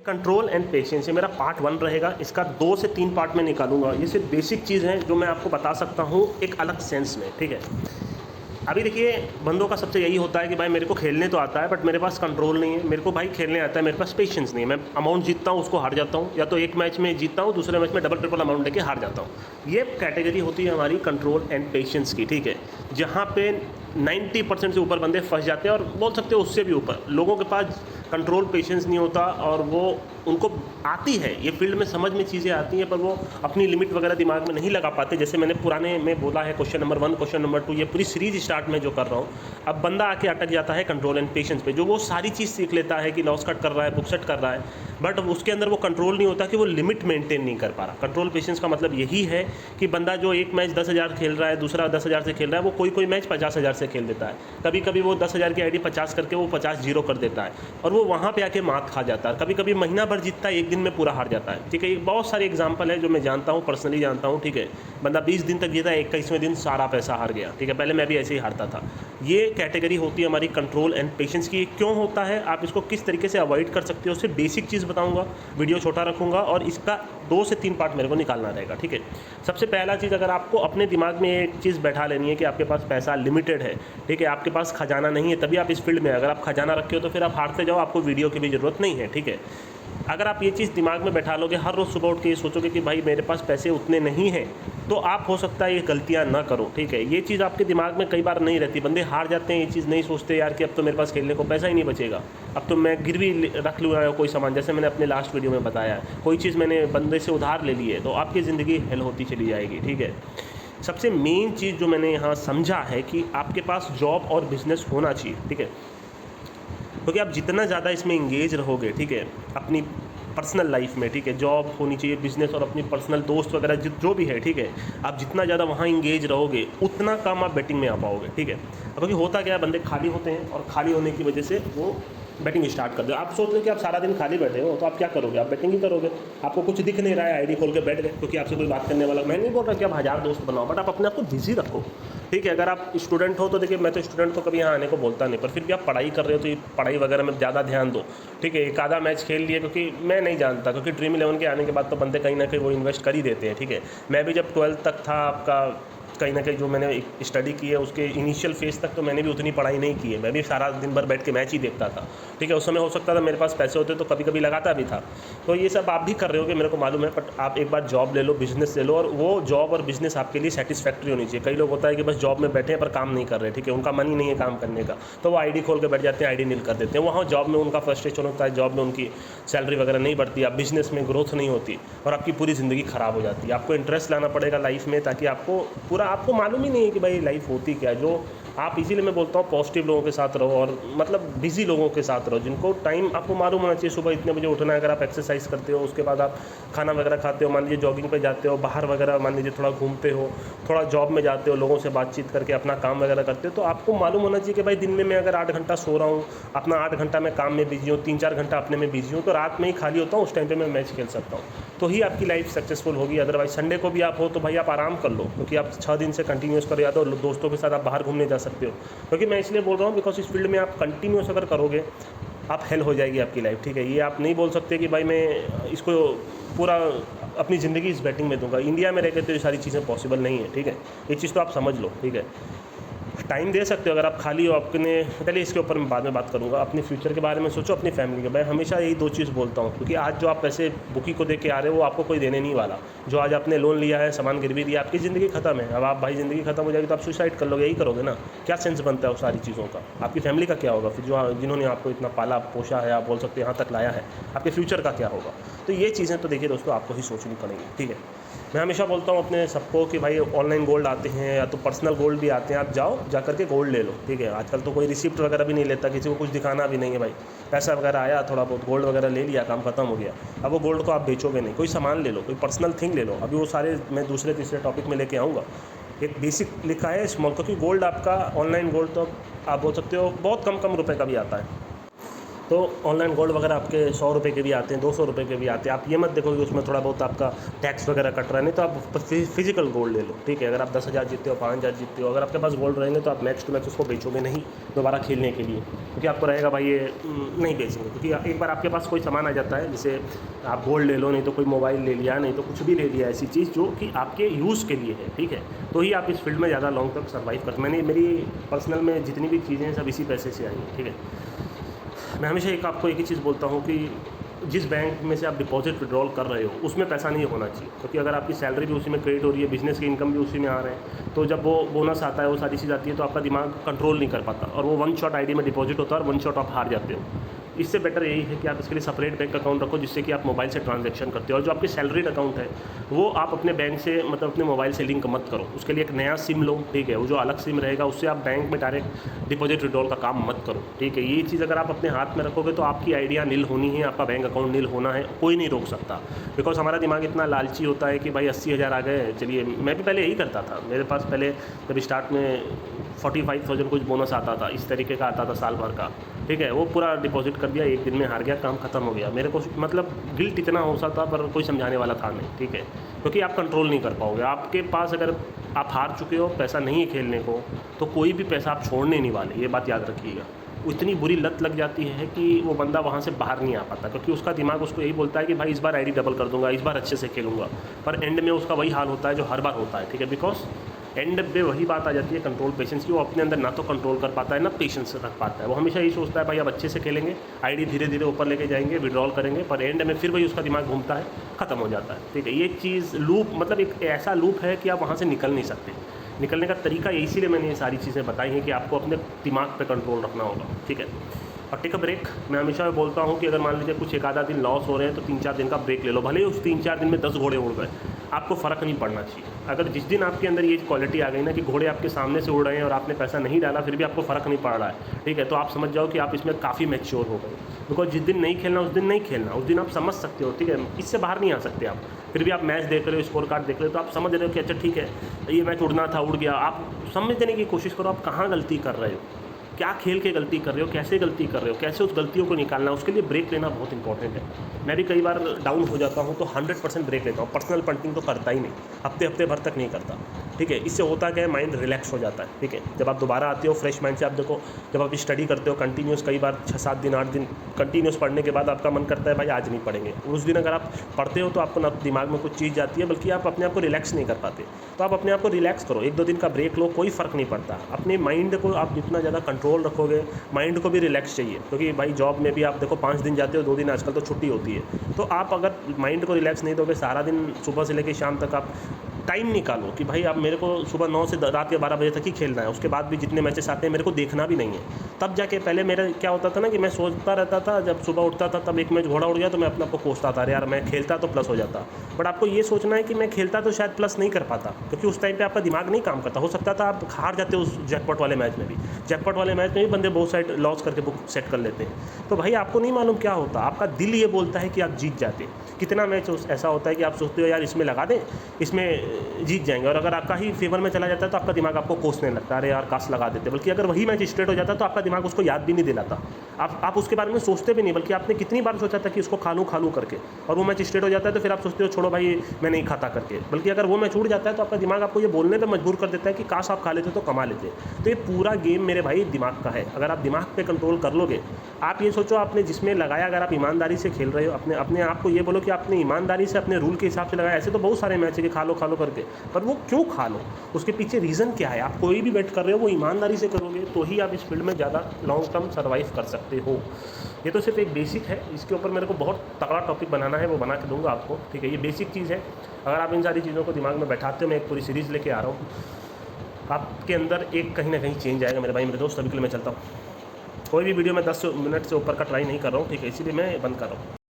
Control and patience, ये मेरा part 1 रहेगा। इसका 2 से 3 पार्ट में निकालूंगा। ये सिर्फ बेसिक चीज़ है जो मैं आपको बता सकता हूँ एक अलग सेंस में, ठीक है। अभी देखिए, बंदों का सबसे यही होता है कि भाई मेरे को खेलने तो आता है बट मेरे पास कंट्रोल नहीं है, मेरे को भाई खेलने आता है, मेरे पास पेशेंस नहीं है। मैं अमाउंट जीतता हूँ, उसको हार जाता हूँ, या तो एक मैच में जीतता हूँ, दूसरे मैच में डबल ट्रिपल अमाउंट लेके हार जाता हूँ। ये कैटेगरी होती है हमारी कंट्रोल एंड पेशेंस की, ठीक है। जहाँ पे 90% से ऊपर बंदे फंस जाते हैं, और बोल सकते हो उससे भी ऊपर लोगों के पास कंट्रोल पेशेंस नहीं होता, और वो उनको आती है ये फील्ड में, समझ में चीज़ें आती हैं, पर वो अपनी लिमिट वगैरह दिमाग में नहीं लगा पाते। जैसे मैंने पुराने में बोला है, क्वेश्चन नंबर 1, क्वेश्चन नंबर 2, ये पूरी सीरीज स्टार्ट में जो कर रहा हूँ। अब बंदा आके अटक जाता है कंट्रोल एंड पेशेंस पे, जो वो सारी चीज़ सीख लेता है कि लॉस कट कर रहा है, बुक सेट कर रहा है, बट उसके अंदर वो कंट्रोल नहीं होता कि वो लिमिट मेंटेन नहीं कर पा रहा। कंट्रोल पेशेंस का मतलब यही है कि बंदा जो एक मैच 10,000 खेल रहा है, दूसरा 10,000 से खेल रहा है, वो कोई मैच 50,000 से खेल देता है। कभी कभी वो 10,000 की आईडी 50 करके वो 50 जीरो कर देता है, और वो वहाँ पे आके मात खा जाता है। कभी कभी महीना भर जीतता है, एक दिन में पूरा हार जाता है, ठीक है। बहुत सारे एग्जाम्पल है जो मैं जानता हूँ, पर्सनली जानता हूँ, ठीक है। बंदा 20 दिन तक जीता, 21वें दिन सारा पैसा हार गया, ठीक है। पहले मैं भी ऐसे ही हारता था। ये कैटेगरी होती है हमारी कंट्रोल एंड पेशेंस की। क्यों होता है, आप इसको किस तरीके से अवॉइड कर सकते हो, उससे बेसिक चीज़ बताऊंगा, वीडियो छोटा रखूंगा, और इसका 2 से 3 पार्ट मेरे को निकालना रहेगा, ठीक है। सबसे पहला चीज़, अगर आपको अपने दिमाग में एक चीज़ बैठा लेनी है कि आपके पास पैसा लिमिटेड है, ठीक है, आपके पास खजाना नहीं है, तभी आप इस फील्ड में। अगर आप खजाना रखे हो तो फिर आप हारते जाओ, आपको वीडियो की भी ज़रूरत नहीं है, ठीक है। अगर आप ये चीज़ दिमाग में बैठा लोगे, हर रोज़ सुबह उठ के ये सोचोगे कि भाई मेरे पास पैसे उतने नहीं हैं, तो आप हो सकता है ये गलतियां ना करो, ठीक है। ये चीज़ आपके दिमाग में कई बार नहीं रहती, बंदे हार जाते हैं, ये चीज़ नहीं सोचते यार कि अब तो मेरे पास खेलने को पैसा ही नहीं बचेगा, अब तो मैं गिरवी रख लूँगा कोई सामान, जैसे मैंने अपने लास्ट वीडियो में बताया, कोई चीज़ मैंने बंदे से उधार ले ली है, तो आपकी ज़िंदगी हेल होती चली जाएगी, ठीक है। सबसे मेन चीज़ जो मैंने यहाँ समझा है कि आपके पास जॉब और बिजनेस होना चाहिए, ठीक है। क्योंकि आप जितना ज़्यादा इसमें इंगेज रहोगे, ठीक है, अपनी पर्सनल लाइफ में, ठीक है, जॉब होनी चाहिए, बिजनेस और अपनी पर्सनल दोस्त वगैरह जो भी है, ठीक है, आप जितना ज़्यादा वहाँ इंगेज रहोगे उतना कम आप बैटिंग में आ पाओगे, ठीक है। क्योंकि होता क्या है, बंदे खाली होते हैं, और खाली होने की वजह से वो बैटिंग स्टार्ट कर दो। आप सोच रहे हो कि आप सारा दिन खाली बैठे हो, तो आप क्या करोगे, आप बैटिंग ही करोगे। आपको कुछ दिख नहीं रहा है, आईडी खोल के बैठ गए, क्योंकि आपसे कोई बात करने वाला। मैं नहीं बोल रहा कि आप 1000 दोस्त बनाओ, बट आप अपने आप को बिजी रखो, ठीक है। अगर आप स्टूडेंट हो तो देखिए, मैं तो स्टूडेंट को कभी यहाँ आने को बोलता नहीं, पर फिर भी आप पढ़ाई कर रहे हो तो ये पढ़ाई वगैरह में ज़्यादा ध्यान दो, ठीक है। एक आधा मैच खेल लिए, क्योंकि मैं नहीं जानता, क्योंकि ड्रीम 11 के आने के बाद तो बंदे कहीं ना कहीं वो इन्वेस्ट कर ही देते हैं, ठीक है। मैं भी जब 12th तक था, आपका कहीं ना कहीं जो मैंने स्टडी की है उसके इनिशियल फेज़ तक तो मैंने भी उतनी पढ़ाई नहीं की है, मैं भी सारा दिन भर बैठ के मैच ही देखता था, ठीक है। उस समय हो सकता था मेरे पास पैसे होते तो कभी कभी लगाता भी था। तो ये सब आप भी कर रहे हो कि मेरे को मालूम है, बट आप एक बार जॉब ले लो, बिजनेस ले लो, और वो जॉब और बिजनेस आपके लिए सेटिस्फैक्ट्री होनी चाहिए। कई लोग होता है कि बस जॉब में बैठे हैं पर काम नहीं कर रहे, ठीक है, उनका मन ही नहीं है काम करने का, तो वो आईडी खोल के बैठ जाते हैं, आईडी नील कर देते हैं। वहाँ जॉब में उनका फ्रस्ट्रेशन होता है, जॉब में उनकी सैलरी वगैरह नहीं बढ़ती, आप बिजनेस में ग्रोथ नहीं होती, और आपकी पूरी ज़िंदगी ख़राब हो जाती है। आपको इंटरेस्ट लाना पड़ेगा लाइफ में, ताकि आपको मालूम ही नहीं है कि भाई लाइफ होती क्या है। जो आप, इसीलिए मैं बोलता हूँ पॉजिटिव लोगों के साथ रहो, और मतलब बिजी लोगों के साथ रहो, जिनको टाइम आपको मालूम होना चाहिए। सुबह इतने बजे उठना है, अगर आप एक्सरसाइज करते हो, उसके बाद आप खाना वगैरह खाते हो, मान लीजिए जॉगिंग पे जाते हो, बाहर वगैरह मान लीजिए थोड़ा घूमते हो, थोड़ा जॉब में जाते हो, लोगों से बातचीत करके अपना काम वगैरह करते हो, तो आपको मालूम होना चाहिए कि भाई दिन में मैं अगर 8 घंटा सो रहा हूँ, अपना 8 घंटा मैं काम में बिजी हूँ, 3-4 घंटा अपने में बिजी हूँ, तो रात में ही खाली होता हूँ, उस टाइम पर मैं मैच खेल सकता हूँ, तो ही आपकी लाइफ सक्सेसफुल होगी। अदरवाइज संडे को भी आप हो तो भाई आप आराम कर लो, क्योंकि आप 6 दिन से कंटिन्यूस करो, या तो दोस्तों के साथ आप बाहर घूमने जा सकते हो। क्योंकि मैं इसलिए बोल रहा हूँ बिकॉज इस फील्ड में आप कंटिन्यूस अगर करोगे, आप हेल हो जाएगी आपकी लाइफ, ठीक है। ये आप नहीं बोल सकते कि भाई मैं इसको पूरा अपनी ज़िंदगी इस बैटिंग में दूंगा। इंडिया में रहकर तो ये सारी चीज़ें पॉसिबल नहीं है, ठीक है। ये चीज़ तो आप समझ लो, ठीक है। टाइम दे सकते हो अगर आप खाली हो, अपने, चलिए इसके ऊपर मैं बाद में बात करूँगा। अपनी फ्यूचर के बारे में सोचो, अपनी फैमिली के। मैं हमेशा यही 2 चीज़ बोलता हूँ, क्योंकि आज जो आप पैसे बुकी को दे के आ रहे हो वो आपको कोई देने नहीं वाला। जो आज आपने लोन लिया है, सामान गिरवी दिया, आपकी ज़िंदगी खत्म है। अब आप भाई ज़िंदगी खत्म हो जाएगी तो आप सुसाइड कर लोगे, यही करोगे ना। क्या सेंस बनता है उस सारी चीज़ों का। आपकी फैमिली का क्या होगा फिर, जो जिन्होंने आपको इतना पाला पोषा है, आप बोल सकते हैं यहाँ तक लाया है, आपके फ्यूचर का क्या होगा। तो ये चीज़ें तो देखिए दोस्तों आपको ही सोचनी पड़ेंगी, ठीक है। मैं हमेशा बोलता हूँ अपने सबको कि भाई ऑनलाइन गोल्ड आते हैं या तो पर्सनल गोल्ड भी आते हैं, आप जाओ जा करके गोल्ड ले लो, ठीक है। आजकल तो कोई रिसिप्ट वगैरह भी नहीं लेता, किसी को कुछ दिखाना भी नहीं है भाई। पैसा वगैरह आया, थोड़ा बहुत गोल्ड वगैरह ले लिया, काम खत्म हो गया। अब वो गोल्ड को आप बेचोगे नहीं, कोई सामान ले लो, कोई पर्सनल थिंग ले लो। अभी वो सारे मैं दूसरे तीसरे टॉपिक में लेके आऊँगा। एक बेसिक लिखा है स्मॉल, क्योंकि गोल्ड आपका ऑनलाइन गोल्ड तो आप बोल सकते हो बहुत कम रुपये का भी आता है। तो ऑनलाइन गोल्ड वगैरह आपके 100 रुपये के भी आते हैं, 200 रुपये के भी आते हैं। आप ये मत देखो कि उसमें थोड़ा बहुत आपका टैक्स वगैरह कट रहा है, नहीं तो आप फिजिकल गोल्ड ले लो, ठीक है। अगर आप 10,000 जीतते हो, 5,000 जीतते हो, अगर आपके पास गोल्ड रहेंगे तो आप मैच टू मैच उसको बेचोगे नहीं दोबारा खेलने के लिए, क्योंकि आपको रहेगा भाई ये नहीं बेचेंगे। क्योंकि एक बार आपके पास कोई सामान आ जाता है, जैसे आप गोल्ड ले लो, नहीं तो कोई मोबाइल ले लिया, नहीं तो कुछ भी ले लिया, ऐसी चीज़ जो कि आपके यूज़ के लिए है, ठीक है, तो ही आप इस फील्ड में ज़्यादा लॉन्ग तक सर्वाइव कर। मैंने मेरी पर्सनल में जितनी भी चीज़ें हैं सब इसी पैसे से आई हैं, ठीक है। मैं हमेशा आपको एक ही चीज़ बोलता हूँ कि जिस बैंक में से आप डिपॉजिट विड्रॉल कर रहे हो उसमें पैसा नहीं होना चाहिए, क्योंकि अगर आपकी सैलरी भी उसी में क्रेडिट हो रही है, बिजनेस की इनकम भी उसी में आ रहे हैं, तो जब वो बोनस आता है, वो सारी चीज़ आती है, तो आपका दिमाग कंट्रोल नहीं कर पाता और वो वन शॉट आईडी में डिपॉजिट होता है और वन शॉट आप हार जाते हो। इससे बेटर यही है कि आप इसके लिए सेपरेट बैंक अकाउंट रखो, जिससे कि आप मोबाइल से ट्रांजैक्शन करते हो, और जो आपकी सैलरीड अकाउंट है वो आप अपने बैंक से मतलब अपने मोबाइल से लिंक मत करो। उसके लिए एक नया सिम लो, ठीक है, वो जो अलग सिम रहेगा उससे आप बैंक में डायरेक्ट डिपॉजिट विड्रॉल का काम मत करो, ठीक है। ये चीज़ अगर आप अपने हाथ में रखोगे तो आपकी आइडिया नील होनी है, आपका बैंक अकाउंट नील होना है, कोई नहीं रोक सकता। बिकॉज हमारा दिमाग इतना लालची होता है कि भाई 80,000 आ गए, चलिए। मैं भी पहले यही करता था, मेरे पास पहले जब स्टार्ट में 45,000 कुछ बोनस आता था, इस तरीके का आता था साल भर का, ठीक है, वो पूरा डिपॉजिट कर दिया, एक दिन में हार गया, काम खत्म हो गया। मेरे को मतलब गिल्ट इतना हो सा था, पर कोई समझाने वाला था नहीं, ठीक है, क्योंकि आप कंट्रोल नहीं कर पाओगे। आपके पास अगर आप हार चुके हो, पैसा नहीं है खेलने को, तो कोई भी पैसा आप छोड़ने नहीं वाले, ये बात याद रखिएगा। इतनी बुरी लत लग जाती है कि वो बंदा वहाँ से बाहर नहीं आ पाता, क्योंकि उसका दिमाग उसको यही बोलता है कि भाई इस बार आईडी डबल कर दूंगा, इस बार अच्छे से खेलूंगा, पर एंड में उसका वही हाल होता है जो हर बार होता है, ठीक है। बिकॉज एंड पे वही बात आ जाती है कंट्रोल पेशेंस की, वो अपने अंदर ना तो कंट्रोल कर पाता है ना पेशेंस रख पाता है। वो हमेशा यही सोचता है भाई अब अच्छे से खेलेंगे, आईडी धीरे धीरे ऊपर लेके जाएंगे, विड्रॉल करेंगे, पर एंड में फिर वही उसका दिमाग घूमता है, ख़त्म हो जाता है, ठीक है। ये चीज़ लूप मतलब एक ऐसा लूप है कि आप वहाँ से निकल नहीं सकते। निकलने का तरीका इसीलिए मैंने ये सारी चीज़ें बताई हैं कि आपको अपने दिमाग पे कंट्रोल रखना होगा, ठीक है। और टेक अ ब्रेक। मैं हमेशा बोलता हूँ कि अगर मान लीजिए कुछ एक आधा दिन लॉस हो रहे हैं तो 3-4 दिन का ब्रेक ले लो, भले ही उस 3-4 दिन में 10 घोड़े उड़ गए, आपको फ़र्क नहीं पड़ना चाहिए। अगर जिस दिन आपके अंदर ये क्वालिटी आ गई ना कि घोड़े आपके सामने से उड़ रहे हैं और आपने पैसा नहीं डाला फिर भी आपको फ़र्क नहीं पड़ रहा है, ठीक है, तो आप समझ जाओ कि आप इसमें काफ़ी मैच्योर हो गए। बिकॉज जिस दिन नहीं खेलना उस दिन नहीं खेलना, उस दिन आप समझ सकते हो, ठीक है, इससे बाहर नहीं आ सकते आप। फिर भी आप मैच देख रहे हो, स्कोर कार्ड देख रहे हो, तो आप समझ रहे हो कि अच्छा ठीक है ये मैच उड़ना था, उड़ गया। आप समझने की कोशिश करो आप कहाँ गलती कर रहे हो, क्या खेल के गलती कर रहे हो, कैसे गलती कर रहे हो, कैसे उस गलतियों को निकालना है, उसके लिए ब्रेक लेना बहुत इंपॉर्टेंट है। मैं भी कई बार डाउन हो जाता हूँ तो 100% ब्रेक लेता हूँ। पर्सनल पंटिंग तो करता ही नहीं, हफ्ते भर तक नहीं करता, ठीक है। इससे होता क्या है, माइंड रिलैक्स हो जाता है, ठीक है। जब आप दोबारा आते हो फ्रेश माइंड से, आप देखो जब आप स्टडी करते हो कंटिन्यूस, कई बार 6-7 दिन 8 दिन कंटिन्यूस पढ़ने के बाद आपका मन करता है भाई आज नहीं पढ़ेंगे। उस दिन अगर आप पढ़ते हो तो आपको ना दिमाग में कुछ चीज़ जाती है, बल्कि आप अपने आप को रिलैक्स नहीं कर पाते। तो आप अपने आप को रिलैक्स करो, 1-2 दिन का ब्रेक लो, कोई फ़र्क नहीं पड़ता। अपने माइंड को आप जितना ज़्यादा कंट्रोल रखोगे, माइंड को भी रिलैक्स चाहिए, क्योंकि भाई जॉब में भी आप देखो 5 दिन जाते हो, 2 दिन आजकल तो छुट्टी होती है। तो आप अगर माइंड को रिलैक्स नहीं दोगे, सारा दिन सुबह से लेकर शाम तक आप टाइम निकालो कि भाई अब मेरे को सुबह 9 से रात के 12 बजे तक ही खेलना है, उसके बाद भी जितने मैचेस आते हैं मेरे को देखना भी नहीं है। तब जाके पहले मेरा क्या होता था ना कि मैं सोचता रहता था, जब सुबह उठता था तब एक मैच घोड़ा उड़ गया तो मैं अपने आप को कोसता था, अरे यार मैं खेलता तो प्लस हो जाता। बट आपको ये सोचना है कि मैं खेलता तो शायद प्लस नहीं कर पाता, क्योंकि उस टाइम पे आपका दिमाग नहीं काम करता। हो सकता था आप हार जाते उस जैकपॉट वाले मैच में भी। जैकपॉट वाले मैच में भी बंदे बहुत साइड लॉस करके बुक सेट कर लेते हैं। तो भाई आपको नहीं मालूम क्या होता, आपका दिल ये बोलता है कि आप जीत जाते। कितना मैच ऐसा होता है कि आप सोचते हो यार इसमें लगा दें, इसमें जीत जाएंगे, और अगर आपका ही फेवर में चला जाता है तो आपका दिमाग आपको कोसने लगता है, अरे यार काश लगा देते। बल्कि अगर वही मैच स्ट्रेट हो जाता तो आपका दिमाग उसको याद भी नहीं दिलाता, आप उसके बारे में सोचते भी नहीं, बल्कि आपने कितनी बार सोचा था कि इसको खा लूँ करके, और वो मैच स्ट्रेट हो जाता है तो फिर आप सोचते हो छोड़ो भाई मैं नहीं खाता करके। बल्कि अगर वो मैच उड़ जाता है तो आपका दिमाग आपको ये बोलने पर मजबूर कर देता है कि काश आप खा लेते तो कमा लेते। तो ये पूरा गेम मेरे भाई दिमाग का है। अगर आप दिमाग पे कंट्रोल कर लोगे, आप ये सोचो आपने जिसमें लगाया, अगर आप ईमानदारी से खेल रहे हो, अपने आप को ये बोलो कि आपने ईमानदारी से अपने रूल के हिसाब से लगाया। ऐसे तो बहुत सारे मैच है कि खा लो करके, पर वो क्यों खा लो, उसके पीछे रीज़न क्या है। आप कोई भी बेट कर रहे हो वो ईमानदारी से करोगे तो ही आप इस फील्ड में ज़्यादा लॉन्ग टर्म सर्वाइव कर सकते हो। ये तो सिर्फ एक बेसिक है, इसके ऊपर मेरे को बहुत तगड़ा टॉपिक बनाना है, वो बना के दूंगा आपको, ठीक है। ये बेसिक चीज़ है, अगर आप इन सारी चीज़ों को दिमाग में बैठाते हो, मैं एक पूरी सीरीज़ लेके आ रहा हूँ, आपके अंदर एक कहीं ना कहीं चेंज आएगा मेरे भाई मेरे दोस्त। अभी के लिए मैं चलता हूँ। कोई भी वीडियो में 10 मिनट से ऊपर का ट्राई नहीं कर रहा हूँ, ठीक है, इसीलिए मैं बंद कर रहा हूँ।